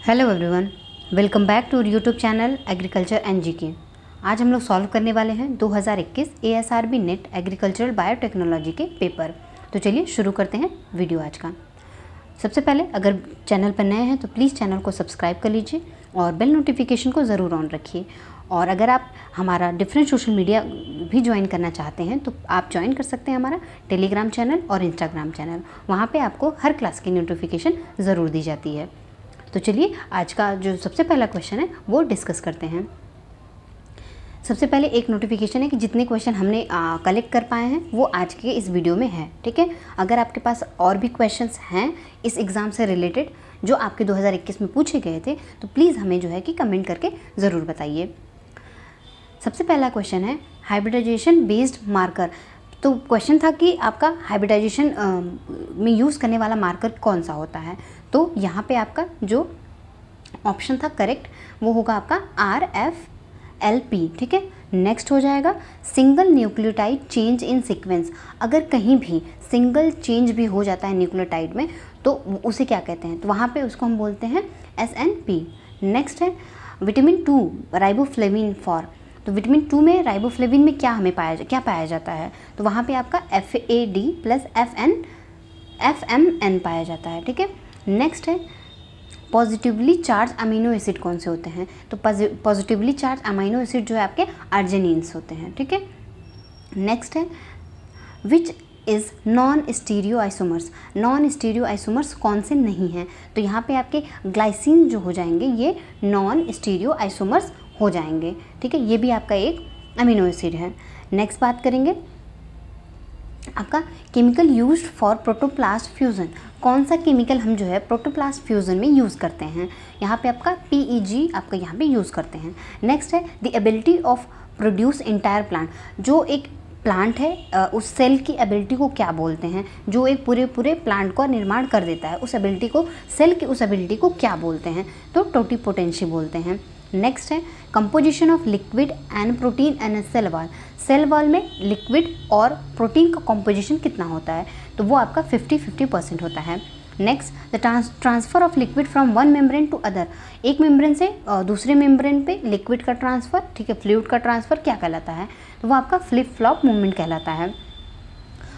Hello everyone, welcome back to YouTube channel agriculture and GK. आज हम लोग solve करने वाले हैं 2021 ASRB नेट एग्रीकल्चरल बायोटेक्नोलॉजी के पेपर। तो चलिए शुरू करते हैं वीडियो आज का। सबसे पहले अगर चैनल पर नए हैं तो प्लीज़ चैनल को सब्सक्राइब कर लीजिए और बेल नोटिफिकेशन को ज़रूर ऑन रखिए। और अगर आप हमारा डिफरेंट सोशल मीडिया भी ज्वाइन करना चाहते हैं तो आप ज्वाइन कर सकते हैं हमारा टेलीग्राम चैनल और इंस्टाग्राम चैनल। वहाँ पे आपको हर क्लास की नोटिफिकेशन ज़रूर दी जाती है। तो चलिए आज का जो सबसे पहला क्वेश्चन है वो डिस्कस करते हैं। सबसे पहले एक नोटिफिकेशन है कि जितने क्वेश्चन हमने कलेक्ट कर पाए हैं वो आज के इस वीडियो में है, ठीक है। अगर आपके पास और भी क्वेश्चंस हैं इस एग्ज़ाम से रिलेटेड जो आपके 2021 में पूछे गए थे तो प्लीज़ हमें जो है कि कमेंट करके ज़रूर बताइए। सबसे पहला क्वेश्चन है हाइब्रिडाइजेशन बेस्ड मार्कर। तो क्वेश्चन था कि आपका हाइब्रिडाइजेशन में यूज़ करने वाला मार्कर कौन सा होता है। तो यहाँ पे आपका जो ऑप्शन था करेक्ट वो होगा आपका RFLP, ठीक है। नेक्स्ट हो जाएगा single nucleotide change in sequence. अगर कहीं भी सिंगल चेंज भी हो जाता है न्यूक्लियोटाइड में तो उसे क्या कहते हैं, तो वहाँ पे उसको हम बोलते हैं SNP। नेक्स्ट है विटामिन 2 राइबोफ्लेविन फॉर। तो विटामिन 2 में राइबोफ्लेविन में क्या पाया जाता है, तो वहाँ पे आपका FAD प्लस FMN पाया जाता है, ठीक है। नेक्स्ट है पॉजिटिवली चार्ज अमीनो एसिड कौन से होते हैं, तो पॉजिटिवली चार्ज अमीनो एसिड जो है आपके अर्जिनिन्स होते हैं, ठीक है। नेक्स्ट है which is non stereo isomers. Non stereo isomers कौन से नहीं हैं, तो यहाँ पे आपके ग्लाइसिन जो हो जाएंगे ये नॉन स्टीरियो आइसोमर्स हो जाएंगे, ठीक है। ये भी आपका एक अमीनो एसिड है। नेक्स्ट बात करेंगे आपका chemical used for protoplast fusion. कौन सा केमिकल हम जो है प्रोटोप्लास्ट फ्यूज़न में यूज़ करते हैं, यहाँ पे आपका PEG आपका यहाँ पे यूज़ करते हैं। नेक्स्ट है the ability of produce entire plant. जो एक प्लांट है उस सेल की एबिलिटी को क्या बोलते हैं, जो एक पूरे प्लांट का निर्माण कर देता है उस एबिलिटी को, सेल की उस एबिलिटी को क्या बोलते हैं, तो टोटिपोटेंसी बोलते हैं। नेक्स्ट है composition of liquid and protein and cell wall. Cell wall में लिक्विड और प्रोटीन का कंपोजिशन कितना होता है, तो वो आपका 50-50% होता है। Next the transfer of liquid from one membrane to other. एक मेम्ब्रेन से दूसरे मेम्ब्रेन पे लिक्विड का ट्रांसफ़र, ठीक है, फ्लूइड का ट्रांसफ़र क्या कहलाता है, तो वो आपका फ्लिप फ्लॉप मूवमेंट कहलाता है।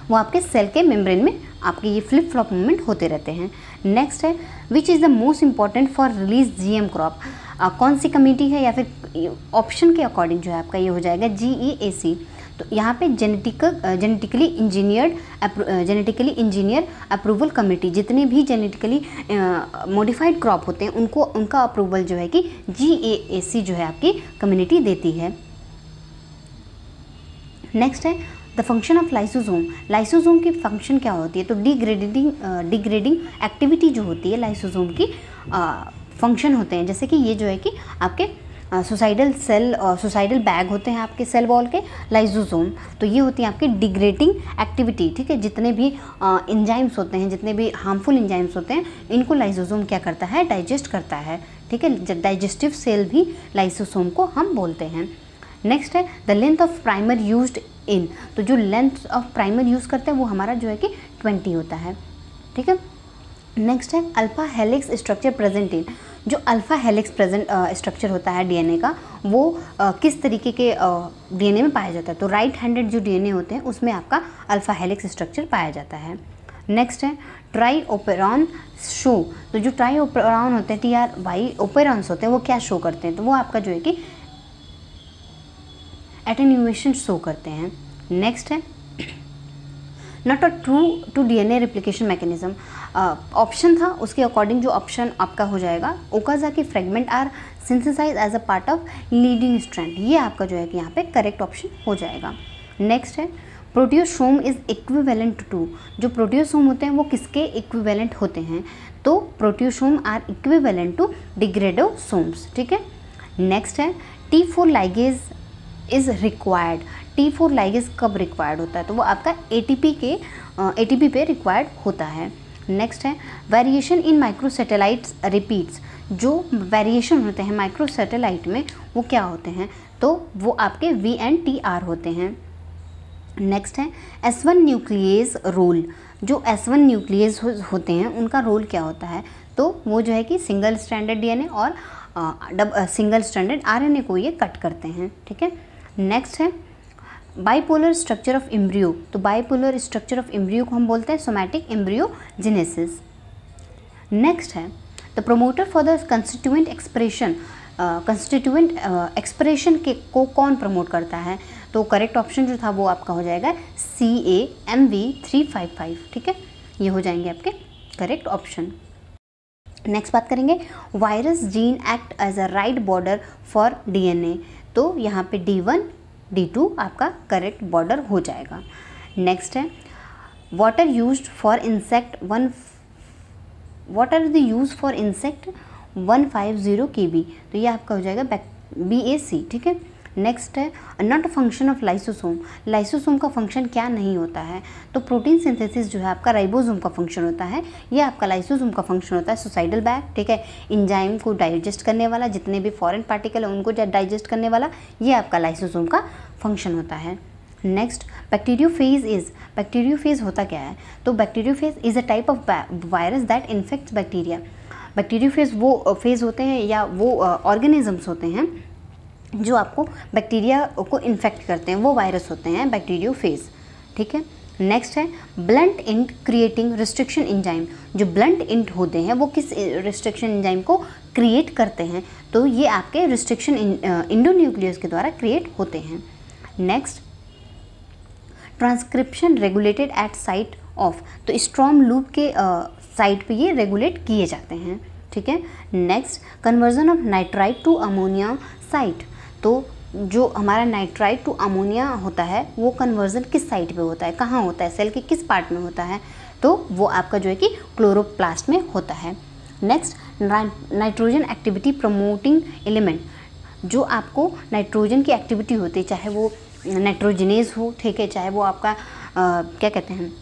वो आपके सेल के मेम्ब्रेन में आपके ये फ्लिप फ्लॉप मूवमेंट होते रहते हैं। नेक्स्ट है which is the most important for release GM crop. कौन सी कमेटी है या फिर ऑप्शन के अकॉर्डिंग जो है आपका ये हो जाएगा GEAC। तो यहाँ पे जेनेटिकली इंजीनियर अप्रूवल कमेटी, जितने भी जेनेटिकली मॉडिफाइड क्रॉप होते हैं उनका अप्रूवल जो है कि GEAC जो है आपकी कम्युनिटी देती है। नेक्स्ट है the function of lysosome. Lysosome की फंक्शन क्या होती है, तो डिग्रेडिंग एक्टिविटी जो होती है लाइसोसोम की फंक्शन होते हैं। जैसे कि ये जो है कि आपके सुसाइडल बैग होते हैं आपके सेल वॉल के लाइसोसोम, तो ये होती है आपकी डिग्रेडिंग एक्टिविटी, ठीक है। जितने भी एंजाइम्स होते हैं, जितने भी हार्मफुल एंजाइम्स होते हैं इनको लाइसोसोम क्या करता है, डाइजेस्ट करता है, ठीक है। डाइजेस्टिव सेल भी लाइसोसोम को हम बोलते हैं। नेक्स्ट है the length of primer used in. तो जो लेंथ ऑफ प्राइमर यूज़ करते हैं वो हमारा जो है कि 20 होता है, ठीक है। नेक्स्ट है alpha helix structure present in. जो अल्फा हेलिक्स स्ट्रक्चर होता है DNA का वो किस तरीके के DNA में पाया जाता है, तो राइट हैंडेड जो DNA होते हैं उसमें आपका अल्फा हेलिक्स स्ट्रक्चर पाया जाता है। नेक्स्ट है ट्राई ओपेरॉन शो। तो जो ट्राई ओपेरॉन होते हैं TRY ओपेरॉन्स होते हैं वो क्या शो करते हैं, तो वो आपका जो है कि एटेन्यूएशन शो करते हैं। नेक्स्ट है not a true to DNA replication mechanism. Option था उसके अकॉर्डिंग जो ऑप्शन आपका हो जाएगा Okazaki fragment are synthesize as a part of leading strand. ये आपका जो है कि यहाँ पे करेक्ट ऑप्शन हो जाएगा। नेक्स्ट है प्रोटियोसोम इज इक्विवेलेंट टू। जो प्रोटियोसोम होते हैं वो किसके इक्विवेलेंट होते हैं, तो प्रोटियोसोम आर इक्विवेलेंट टू डिग्रेडोसोम्स, ठीक है। नेक्स्ट है T4 ligase is required. T4 ligase कब रिक्वायर्ड होता है, तो वो आपका ATP पे रिक्वायर्ड होता है। नेक्स्ट है वेरिएशन इन माइक्रोसैटेलाइट्स रिपीट्स। जो वेरिएशन होते हैं माइक्रोसैटेलाइट में वो क्या होते हैं, तो वो आपके VNTR होते हैं। नेक्स्ट है S1 न्यूक्लियस रोल। जो S1 न्यूक्लियस होते हैं उनका रोल क्या होता है, तो वो जो है कि सिंगल स्ट्रैंडेड डीएनए और सिंगल स्ट्रैंडेड आरएनए को ये कट करते हैं, ठीक है। नेक्स्ट है बाइपोलर स्ट्रक्चर ऑफ एम्ब्रियो। तो बाइपोलर स्ट्रक्चर ऑफ एम्ब्रियो को हम बोलते हैं सोमैटिक एम्ब्रियोजेनेसिस। नेक्स्ट है the promoter for the constituent expression. Constituent expression के को कौन प्रमोट करता है? तो करेक्ट ऑप्शन जो था वो आपका हो जाएगा CAMV355, ठीक है, ये हो जाएंगे आपके करेक्ट ऑप्शन। नेक्स्ट बात करेंगे virus gene act as a right border for DNA. तो यहाँ पे D1 D2 आपका करेक्ट बॉर्डर हो जाएगा। नेक्स्ट है what are used for insect 150 Kb। तो ये आपका हो जाएगा BAC, ठीक है। नेक्स्ट है not a function of lysosome. Lysosome का फंक्शन क्या नहीं होता है? तो प्रोटीन सिंथेसिस जो है आपका राइबोसोम का फंक्शन होता है, ये आपका लाइसोसोम का फंक्शन होता है सुसाइडल बैग, ठीक है। एंजाइम को डाइजेस्ट करने वाला, जितने भी फॉरेन पार्टिकल है उनको डाइजेस्ट करने वाला, ये आपका लाइसोसोम का फंक्शन होता है। नेक्स्ट बैक्टीरियोफेज होता क्या है? तो bacteriophage is a type of virus that infects bacteria. Bacteriophage वो फेज होते हैं या वो ऑर्गेनिजम्स होते हैं जो आपको बैक्टीरिया को इन्फेक्ट करते हैं, वो वायरस होते हैं बैक्टीरियोफेज, ठीक है। नेक्स्ट है blunt int creating restriction enzyme. जो ब्लंट इंट होते हैं वो किस रिस्ट्रिक्शन एंजाइम को क्रिएट करते हैं? तो ये आपके रिस्ट्रिक्शन इंडोन्यूक्लियस के द्वारा क्रिएट होते हैं। Next transcription regulated at site of. तो स्ट्रॉम लूप के साइट पे ये रेगुलेट किए जाते हैं, ठीक है। Next conversion of nitrite to ammonia site. तो जो हमारा नाइट्राइट टू अमोनिया होता है वो कन्वर्जन किस साइट पे होता है, कहाँ होता है, सेल के किस पार्ट में होता है? तो वो आपका जो है कि क्लोरोप्लास्ट में होता है। Next nitrogen activity promoting element. जो आपको नाइट्रोजन की एक्टिविटी होती है, चाहे वो नाइट्रोजनेज हो, ठीक है, चाहे वो आपका क्या कहते हैं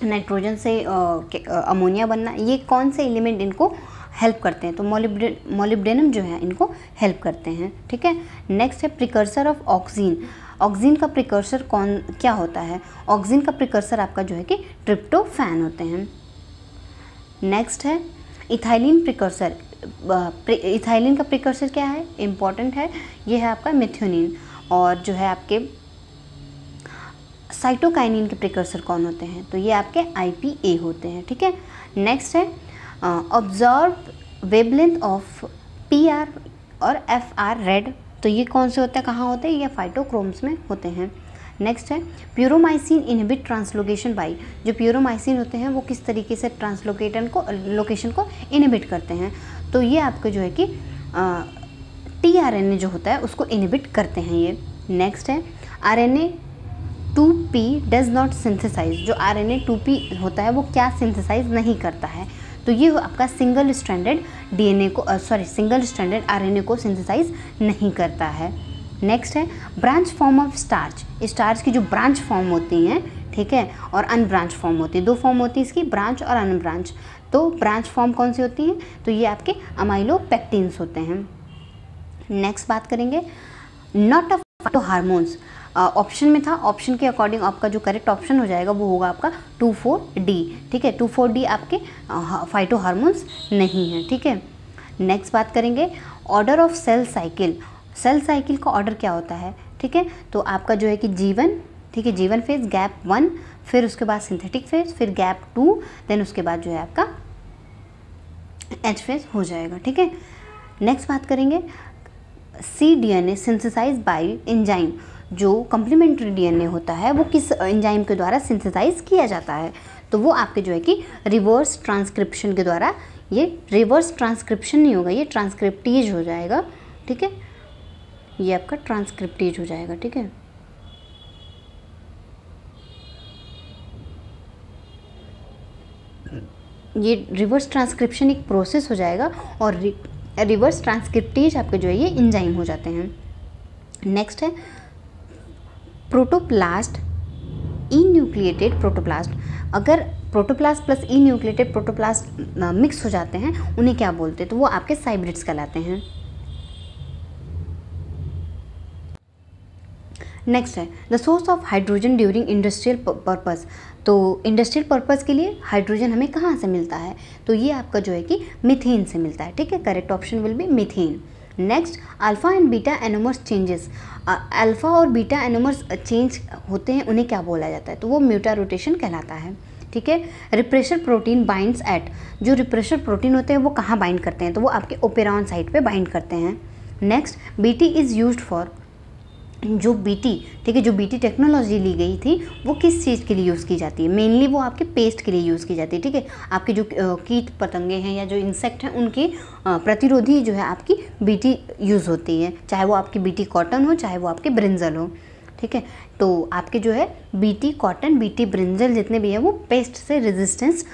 नाइट्रोजन से अमोनिया बनना, ये कौन से एलिमेंट इनको हेल्प करते हैं? तो मोलिब्डेनम जो है इनको हेल्प करते हैं, ठीक है। नेक्स्ट है प्रिकर्सर ऑफ ऑक्सीन। ऑक्सीन का प्रिकर्सर क्या होता है? ऑक्सीन का प्रिकर्सर आपका जो है कि ट्रिप्टोफैन होते हैं। नेक्स्ट है इथाइलिन प्रिकर्सर। इथाइलिन का प्रिकर्सर क्या है? इम्पॉर्टेंट है, ये है आपका मिथ्योनिन। और जो है आपके साइटोकाइनिन के प्रिकर्सर कौन होते हैं? तो ये आपके IPA होते हैं, ठीक है। नेक्स्ट है ऑब्जर्व वेवलेंथ ऑफ PR और FR रेड। तो ये कौन से होते हैं, कहाँ होते हैं? ये फाइटोक्रोम्स में होते हैं। नेक्स्ट है प्यूरोमाइसिन इनहिबिट ट्रांसलोकेशन बाई। जो प्यूरोमाइसिन होते हैं वो किस तरीके से लोकेशन को इनहिबिट करते हैं? तो ये आपके जो है कि tRNA जो होता है उसको इनहिबिट करते हैं ये। नेक्स्ट है RNA 2P does not synthesize. जो RNA 2P होता है वो क्या सिंथेसाइज नहीं करता है? तो ये आपका सिंगल स्ट्रैंडेड RNA को सिंथेसाइज नहीं करता है। नेक्स्ट है branch form of starch. Starch की जो ब्रांच फॉर्म होती हैं, ठीक है, और अनब्रांच फॉर्म होती है, दो फॉर्म होती है इसकी, ब्रांच और अनब्रांच। तो ब्रांच फॉर्म कौन सी होती हैं? तो ये आपके अमाइलोपेक्टिन्स होते हैं। नेक्स्ट बात करेंगे नॉट अ फाइटोहार्मोन्स। ऑप्शन में था, ऑप्शन के अकॉर्डिंग आपका जो करेक्ट ऑप्शन हो जाएगा वो होगा आपका 24D, ठीक है। 24D आपके फाइटोहार्मोन्स नहीं है, ठीक है। नेक्स्ट बात करेंगे order of cell cycle. Cell cycle का ऑर्डर क्या होता है, ठीक है? तो आपका जो है कि G1, ठीक है, G1 फेज, गैप 1, फिर उसके बाद सिंथेटिक फेज, फिर गैप 2, देन उसके बाद जो है आपका H फेज हो जाएगा, ठीक है। नेक्स्ट बात करेंगे cDNA सिंथेसाइज बाय एंजाइम। जो कम्प्लीमेंट्री DNA होता है वो किस एंजाइम के द्वारा सिंथेसाइज किया जाता है? तो वो आपके जो है कि रिवर्स ट्रांसक्रिप्शन के द्वारा, ये रिवर्स ट्रांसक्रिप्शन नहीं होगा, ये ट्रांसक्रिप्टेज हो जाएगा, ठीक है, ये आपका ट्रांसक्रिप्टेज हो जाएगा, ठीक है। ये रिवर्स ट्रांसक्रिप्शन एक प्रोसेस हो जाएगा और रिवर्स ट्रांसक्रिप्टेज आपके जो है ये एंजाइम हो जाते हैं। नेक्स्ट है प्रोटोप्लास्ट, इन्यूक्लिएटेड प्रोटोप्लास्ट। अगर प्रोटोप्लास्ट प्लस इन्यूक्लिएटेड प्रोटोप्लास्ट मिक्स हो जाते हैं उन्हें क्या बोलते हैं? तो वो आपके साइब्रिड्स कहलाते हैं। नेक्स्ट है the source of hydrogen during industrial purpose. तो इंडस्ट्रियल पर्पस के लिए हाइड्रोजन हमें कहाँ से मिलता है, तो ये आपका जो है कि मीथेन से मिलता है, ठीक है। Correct option will be methane. Next, alpha and beta anomers changes. Alpha और बीटा एनोमर्स चेंज होते हैं, उन्हें क्या बोला जाता है, तो वो म्यूटा रोटेशन कहलाता है, ठीक है। रिप्रेशर प्रोटीन बाइंड्स एट, जो रिप्रेशर प्रोटीन होते हैं वो कहाँ बाइंड करते हैं, तो वो आपके ओपेरॉन साइट पे बाइंड करते हैं। Next, BT is used for, जो बीटी, ठीक है, जो बीटी टेक्नोलॉजी ली गई थी वो किस चीज़ के लिए यूज़ की जाती है, मेनली वो आपके पेस्ट के लिए यूज़ की जाती है, ठीक है। आपके जो कीट पतंगे हैं या जो इंसेक्ट हैं उनके प्रतिरोधी जो है आपकी बीटी यूज़ होती है, चाहे वो आपकी बीटी कॉटन हो चाहे वो आपके ब्रिंजल हो, ठीक है। तो आपके जो है बीटी कॉटन, बीटी ब्रिंजल जितने भी हैं वो पेस्ट से रेजिस्टेंस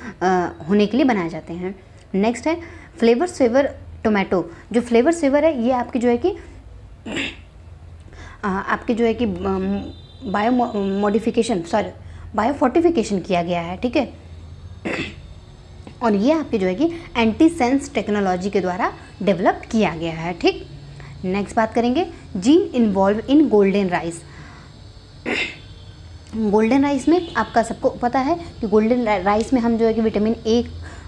होने के लिए बनाए जाते हैं। नेक्स्ट है फ्लेवर सेवर टोमेटो। जो फ्लेवर सेवर है ये आपकी जो है कि आपके जो है कि बायो फोर्टिफिकेशन किया गया है, ठीक है। और ये आपके जो है कि एंटी सेंस टेक्नोलॉजी के द्वारा डेवलप किया गया है, ठीक। नेक्स्ट बात करेंगे gene involve in golden rice. Golden rice में आपका सबको पता है कि गोल्डन राइस में हम जो है कि विटामिन ए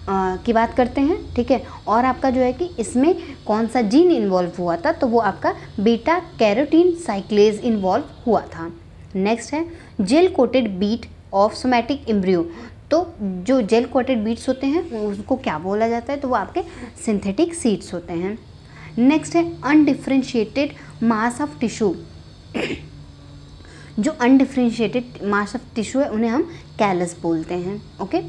की बात करते हैं, ठीक है। और आपका जो है कि इसमें कौन सा जीन इन्वॉल्व हुआ था, तो वो आपका बीटा कैरोटीन साइक्लेज इन्वॉल्व हुआ था। नेक्स्ट है gel coated bead of somatic embryo. तो जो जेल कोटेड बीट्स होते हैं उसको क्या बोला जाता है, तो वो आपके सिंथेटिक सीड्स होते हैं। नेक्स्ट है अनडिफ्रेंशिएटेड मास ऑफ टिश्यू। जो अनडिफ्रेंशिएटेड मास ऑफ टिश्यू है उन्हें हम कैलस बोलते हैं, ओके।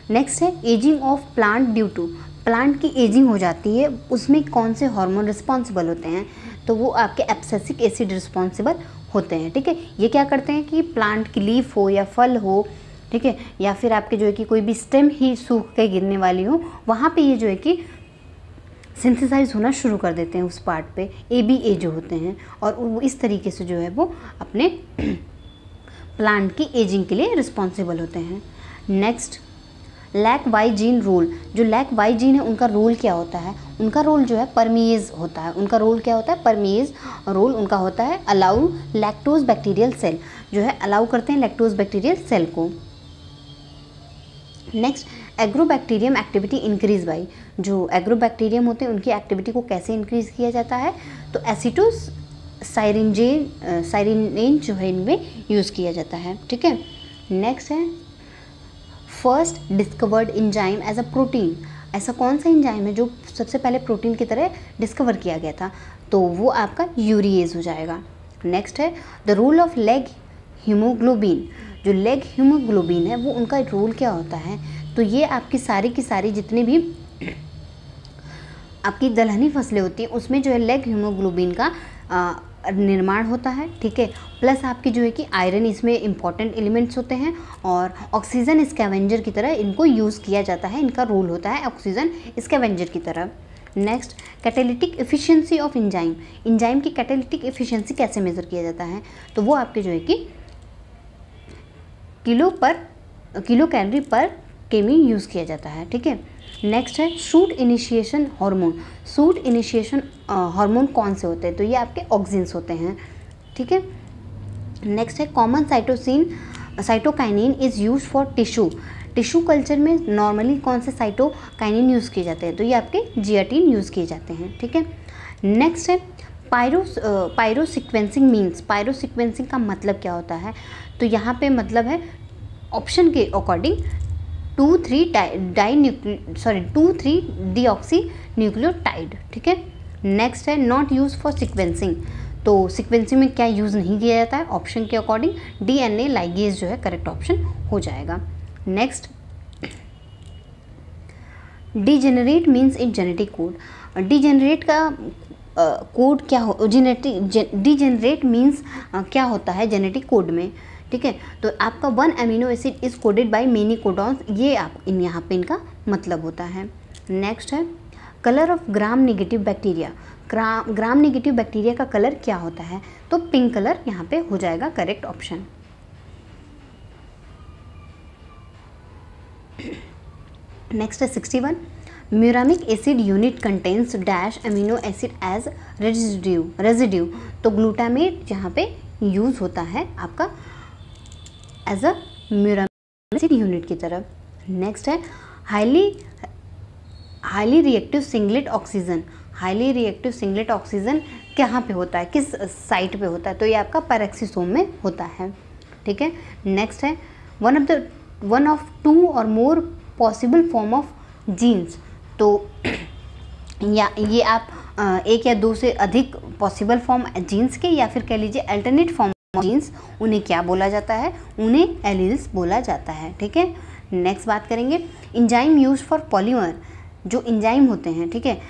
नेक्स्ट है ageing of plant due to. Plant की एजिंग हो जाती है, उसमें कौन से हार्मोन रिस्पॉन्सिबल होते हैं, तो वो आपके एब्सिसिक एसिड रिस्पॉन्सिबल होते हैं, ठीक है। ये क्या करते हैं कि प्लांट की लीफ हो या फल हो, ठीक है, या फिर आपके जो है कि कोई भी स्टेम ही सूख के गिरने वाली हो, वहाँ पे ये जो है कि सिंथेसाइज होना शुरू कर देते हैं उस पार्ट पे, ABA जो होते हैं, और वो इस तरीके से जो है वो अपने प्लांट की एजिंग के लिए रिस्पॉन्सिबल होते हैं। Next lac Y gene role. जो लैक वाई जीन है उनका रोल क्या होता है, उनका रोल जो है परमीज होता है। उनका रोल क्या होता है, परमीज रोल उनका होता है अलाउ लैक्टोज बैक्टीरियल सेल, जो है अलाउ करते हैं लैक्टोज बैक्टीरियल सेल को। Next agrobacterium activity increase by. जो एग्रोबैक्टीरियम होते हैं उनकी एक्टिविटी को कैसे इंक्रीज किया जाता है, तो एसिटोस साइरिनेन जो है इनमें यूज़ किया जाता है, ठीक है। नेक्स्ट है first discovered enzyme as a protein. ऐसा कौन सा एंजाइम है जो सबसे पहले प्रोटीन की तरह डिस्कवर किया गया था, तो वो आपका यूरिएज हो जाएगा। नेक्स्ट है the role of leg haemoglobin. जो लेग हीमोग्लोबिन है वो उनका रोल क्या होता है, तो ये आपकी सारी की सारी जितनी भी आपकी दलहनी फसलें होती हैं उसमें जो है लेग हीमोग्लोबिन का निर्माण होता है, ठीक है। प्लस आपकी जो है कि आयरन इसमें इंपॉर्टेंट एलिमेंट्स होते हैं, और ऑक्सीजन स्कैवेंजर की तरह इनको यूज़ किया जाता है, इनका रोल होता है ऑक्सीजन स्कैवेंजर की तरह। Next catalytic efficiency of enzyme. Enzyme की कैटेलिटिक एफिशिएंसी कैसे मेज़र किया जाता है, तो वो आपके जो है कि किलो कैलोरी पर केमी यूज़ किया जाता है, ठीक है। नेक्स्ट है suit initiation hormone. Suit initiation hormone कौन से होते हैं, तो ये आपके ऑक्सिन्स होते हैं, ठीक है। नेक्स्ट है common cytokinin is use for tissue culture में नॉर्मली कौन से साइटोकाइनिन यूज़ किए जाते हैं, तो ये आपके जियाटिन यूज़ किए जाते हैं, ठीक है। नेक्स्ट है पायरोसीक्वेंसिंग मीन्स। पायरोसीक्वेंसिंग का मतलब क्या होता है, तो यहाँ पे मतलब है ऑप्शन के अकॉर्डिंग 2,3 डीऑक्सी न्यूक्लियोटाइड, ठीक है। नेक्स्ट है नॉट यूज फॉर सिक्वेंसिंग। तो सिक्वेंसिंग में क्या यूज़ नहीं किया जाता है, ऑप्शन के अकॉर्डिंग DNA लाइगेज जो है करेक्ट ऑप्शन हो जाएगा। Next degenerate means in genetic code. Degenerate का कोड क्या हो, डीजेनरेट मीन्स क्या होता है जेनेटिक कोड में, ठीक है। तो आपका 1 amino acid is coded by many codons, ये आप यहाँ पे इनका मतलब होता है। नेक्स्ट है colour of gram negative bacteria. Gram negative bacteria का कलर क्या होता है, तो पिंक कलर यहाँ पे हो जाएगा करेक्ट ऑप्शन। नेक्स्ट है 61 muramic acid unit contains dash amino acid as residue. तो ग्लूटामेट यहाँ पे यूज़ होता है आपका एज अ म्यूरामिड यूनिट की तरफ। नेक्स्ट है highly reactive singlet oxygen. Highly reactive singlet oxygen कहाँ पे होता है, किस साइट पे होता है, तो ये आपका पैरेक्सिसोम में होता है, ठीक है। नेक्स्ट है one of two or more possible form of genes. तो या ये आप एक या दो से अधिक पॉसिबल फॉर्म जीन्स के, या फिर कह लीजिए अल्टरनेट फॉर्म ऑफ जीन्स, उन्हें क्या बोला जाता है, उन्हें एलील्स बोला जाता है, ठीक है। नेक्स्ट बात करेंगे एंजाइम यूज फॉर पॉलीमर। जो एंजाइम होते हैं, ठीक है,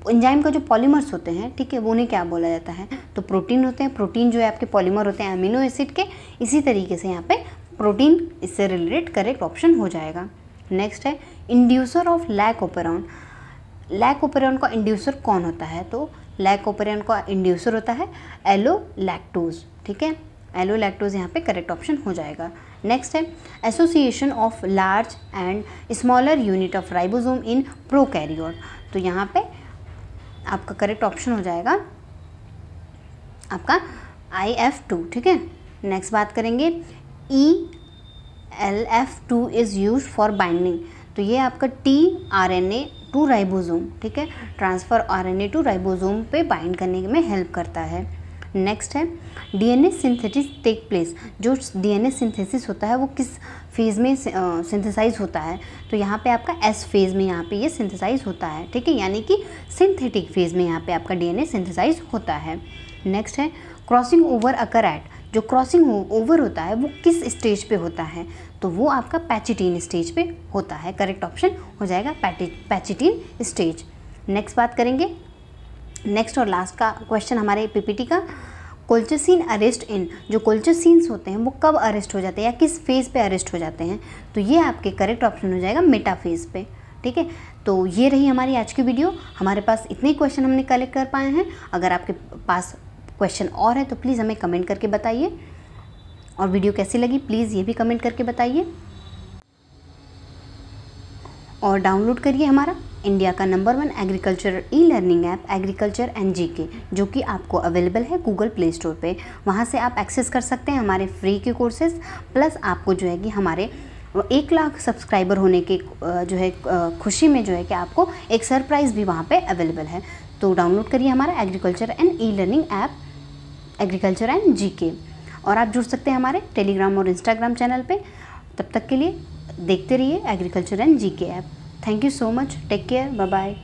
एंजाइम का जो पॉलीमर्स होते हैं, ठीक है, वो उन्हें क्या बोला जाता है, तो प्रोटीन होते हैं। प्रोटीन जो है आपके पॉलीमर होते हैं अमीनो एसिड के। इसी तरीके से यहाँ पे प्रोटीन इससे रिलेटेड करेक्ट ऑप्शन हो जाएगा। नेक्स्ट है इंड्यूसर ऑफ लैकोपेरॉन। लैकोपेरॉन का इंड्यूसर कौन होता है, तो लैकोपेरॉन का इंड्यूसर होता है एलोलैक्टोज, ठीक है। एलोलैक्टोज यहाँ पे करेक्ट ऑप्शन हो जाएगा। नेक्स्ट है association of large and smaller unit of ribosome in prokaryote. तो यहाँ पे आपका करेक्ट ऑप्शन हो जाएगा आपका IF2, ठीक है। नेक्स्ट बात करेंगे ELF2 is use for binding. तो ये आपका tRNA टू राइबोसोम, ठीक है, ट्रांसफ़र RNA टू राइबोसोम पे बाइंड करने में हेल्प करता है। नेक्स्ट है DNA सिंथेसिस टेक प्लेस। जो DNA सिंथेसिस होता है वो किस फेज़ में सिंथेसाइज होता है, तो यहाँ पे आपका S फेज़ में यहाँ पे ये सिंथेसाइज होता है, ठीक है, यानी कि सिंथेटिक फेज़ में यहाँ पे आपका DNA सिंथेसाइज होता है। नेक्स्ट है क्रॉसिंग ओवर अकर एट। जो क्रॉसिंग ओवर होता है वो किस स्टेज पे होता है, तो वो आपका पैचिटीन स्टेज पे होता है। करेक्ट ऑप्शन हो जाएगा पैचिटीन स्टेज। नेक्स्ट बात करेंगे, नेक्स्ट और लास्ट का क्वेश्चन हमारे PPT का, कोल्चसिन अरेस्ट इन। जो कोल्चसिन्स होते हैं वो कब अरेस्ट हो जाते हैं या किस फेज़ पे अरेस्ट हो जाते हैं, तो ये आपके करेक्ट ऑप्शन हो जाएगा मेटा फेज़ पे, ठीक है। तो ये रही हमारी आज की वीडियो। हमारे पास इतने क्वेश्चन हमने कलेक्ट कर पाए हैं। अगर आपके पास क्वेश्चन और है तो प्लीज़ हमें कमेंट करके बताइए, और वीडियो कैसी लगी प्लीज़ ये भी कमेंट करके बताइए। और डाउनलोड करिए हमारा इंडिया का number 1 agriculture e-learning app agriculture and GK, जो कि आपको अवेलेबल है गूगल प्ले स्टोर पे। वहाँ से आप एक्सेस कर सकते हैं हमारे फ्री के कोर्सेज़, प्लस आपको जो है कि हमारे 1 लाख सब्सक्राइबर होने के जो है खुशी में जो है कि आपको एक सरप्राइज़ भी वहाँ पे अवेलेबल है। तो डाउनलोड करिए हमारा agriculture and e-learning app agriculture and GK। और आप जुड़ सकते हैं हमारे टेलीग्राम और इंस्टाग्राम चैनल पे। तब तक के लिए देखते रहिए agriculture and GK app. Thank you so much, take care, bye bye.